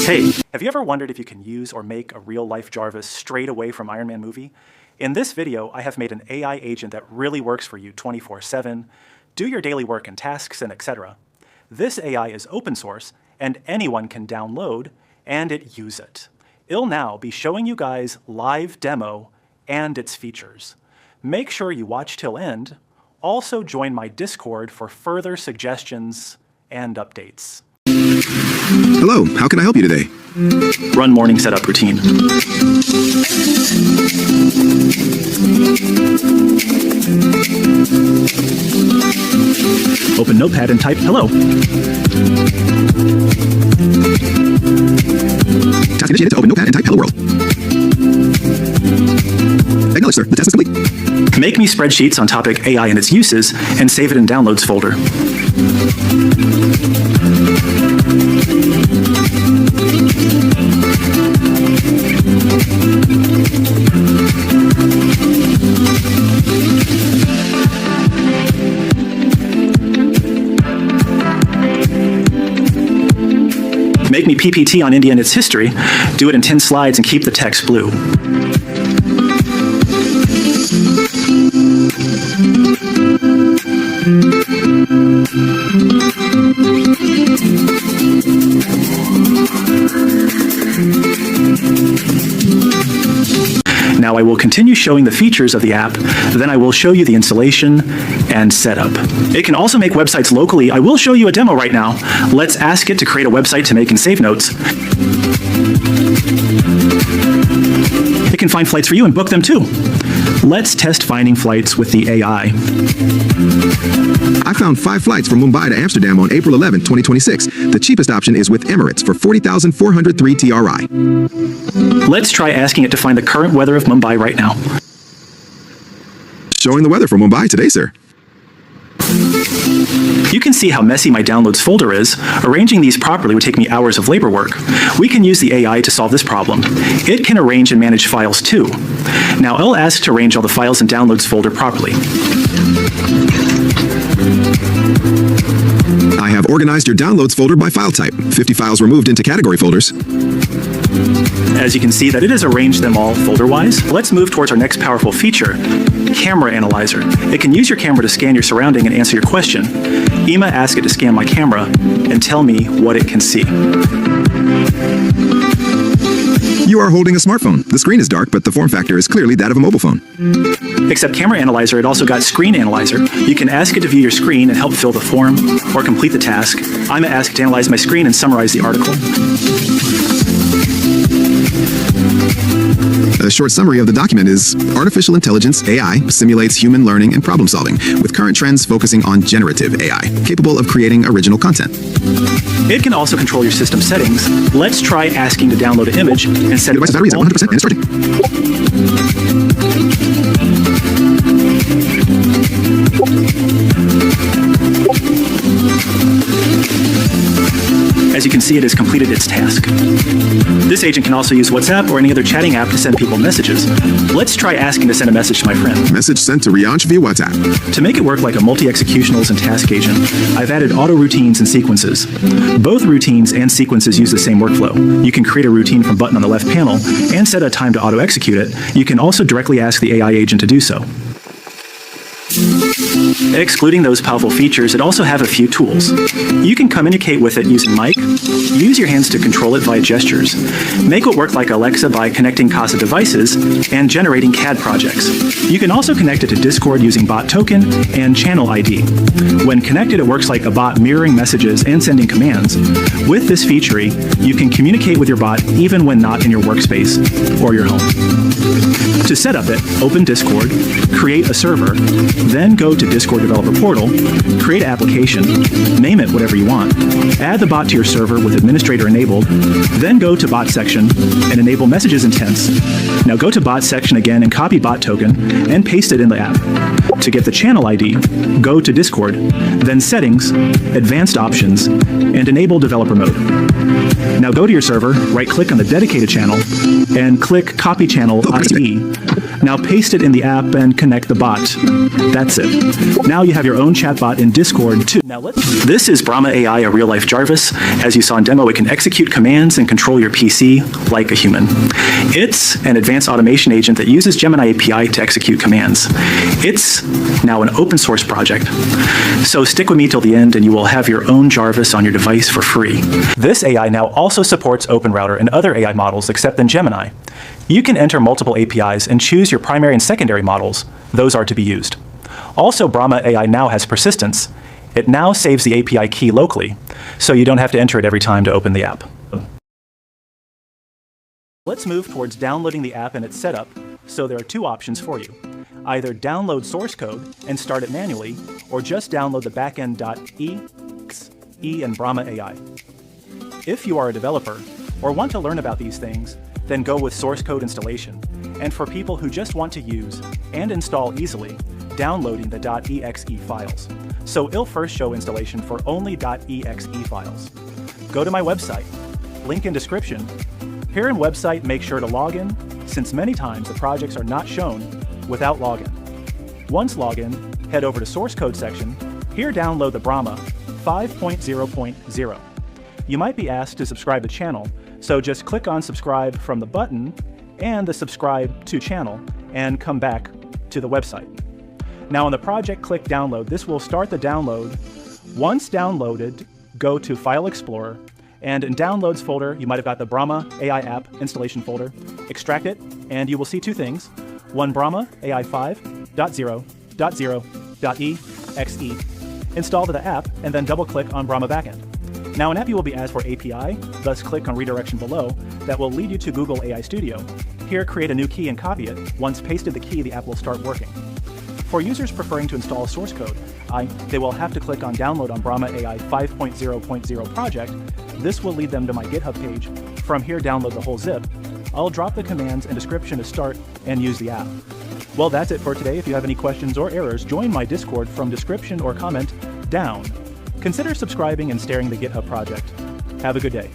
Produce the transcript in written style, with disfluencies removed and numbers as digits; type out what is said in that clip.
Hey, have you ever wondered if you can use or make a real-life Jarvis straight away from Iron Man movie? In this video, I have made an AI agent that really works for you 24/7, do your daily work and tasks, and etc. This AI is open source, and anyone can download and use it. It'll now be showing you guys live demo and its features. Make sure you watch till end. Also join my Discord for further suggestions and updates. Hello, how can I help you today? Run morning setup routine. Open Notepad and type hello. Task initiated to open Notepad and type hello world. Acknowledge, sir. The task is complete. Make me spreadsheets on topic AI and its uses and save it in Downloads folder. Make me PPT on India and its history, do it in 10 slides, and keep the text blue. Now I will continue showing the features of the app, then I will show you the installation and setup. It can also make websites locally. I will show you a demo right now. Let's ask it to create a website to make and save notes. It can find flights for you and book them too. Let's test finding flights with the AI. I found 5 flights from Mumbai to Amsterdam on April 11, 2026. The cheapest option is with Emirates for 40,403 TRI. Let's try asking it to find the current weather of Mumbai right now. Showing the weather for Mumbai today, sir. You can see how messy my downloads folder is. Arranging these properly would take me hours of labor work. We can use the AI to solve this problem. It can arrange and manage files too. Now I'll ask to arrange all the files in downloads folder properly. I have organized your downloads folder by file type. 50 files were moved into category folders. As you can see that it has arranged them all folder-wise. Let's move towards our next powerful feature, Camera Analyzer. It can use your camera to scan your surrounding and answer your question. Ima asked it to scan my camera and tell me what it can see. You are holding a smartphone. The screen is dark, but the form factor is clearly that of a mobile phone. Except Camera Analyzer, it also got Screen Analyzer. You can ask it to view your screen and help fill the form or complete the task. Ima asked it to analyze my screen and summarize the article. A short summary of the document is Artificial Intelligence, AI, simulates human learning and problem solving, with current trends focusing on generative AI, capable of creating original content. It can also control your system settings. Let's try asking to download an image and set it Device to battery is at 100% and it's charging. As you can see, it has completed its task. This agent can also use WhatsApp or any other chatting app to send people messages. Let's try asking to send a message to my friend. Message sent to Rianch via WhatsApp. To make it work like a multi-executionals and task agent, I've added auto routines and sequences. Both routines and sequences use the same workflow. You can create a routine from button on the left panel and set a time to auto-execute it. You can also directly ask the AI agent to do so. Excluding those powerful features, it also have a few tools. You can communicate with it using mic, use your hands to control it via gestures, make it work like Alexa by connecting Casa devices, and generating CAD projects. You can also connect it to Discord using bot token and channel ID. When connected, it works like a bot mirroring messages and sending commands. With this feature, you can communicate with your bot even when not in your workspace or your home. To set up it, open Discord, create a server, then go to Discord Developer Portal, create an application, name it whatever you want, add the bot to your server with administrator enabled, then go to bot section and enable messages intents. Now go to bot section again and copy bot token and paste it in the app. To get the channel ID, go to Discord, then settings, advanced options, and enable developer mode. Now go to your server, right-click on the dedicated channel, and click Copy Channel ID. Now paste it in the app and connect the bot. That's it. Now you have your own chatbot in Discord too. This is Brahma AI, a real-life Jarvis. As you saw in demo, it can execute commands and control your PC like a human. It's an advanced automation agent that uses Gemini API to execute commands. It's now an open source project. So stick with me till the end and you will have your own Jarvis on your device for free. This AI now also supports OpenRouter and other AI models except in Gemini. You can enter multiple APIs and choose your primary and secondary models. Those are to be used. Also, Brahma AI now has persistence. It now saves the API key locally, so you don't have to enter it every time to open the app. Let's move towards downloading the app and its setup. So there are two options for you. Either download source code and start it manually, or just download the backend.exe and Brahma AI. If you are a developer or want to learn about these things, then go with source code installation. And for people who just want to use and install easily, downloading the .exe files. So it'll first show installation for only .exe files. Go to my website, link in description. Here in website, make sure to log in, since many times the projects are not shown without login. Once login, head over to source code section. Here download the Brahma 5.0.0. You might be asked to subscribe to the channel, so just click on subscribe from the button and the subscribe to channel and come back to the website. Now on the project, click download. This will start the download. Once downloaded, go to File Explorer, and in Downloads folder, you might have got the Brahma AI app installation folder. Extract it, and you will see two things. One, Brahma AI 5.0.0.exe. Install the app, and then double-click on Brahma backend. Now an app you will be asked for API, thus click on redirection below. That will lead you to Google AI Studio. Here, create a new key and copy it. Once pasted the key, the app will start working. For users preferring to install source code, they will have to click on Download on Brahma AI 5.0.0 project. This will lead them to my GitHub page. From here, download the whole zip. I'll drop the commands and description to start and use the app. Well, that's it for today. If you have any questions or errors, join my Discord from description or comment down. Consider subscribing and sharing the GitHub project. Have a good day.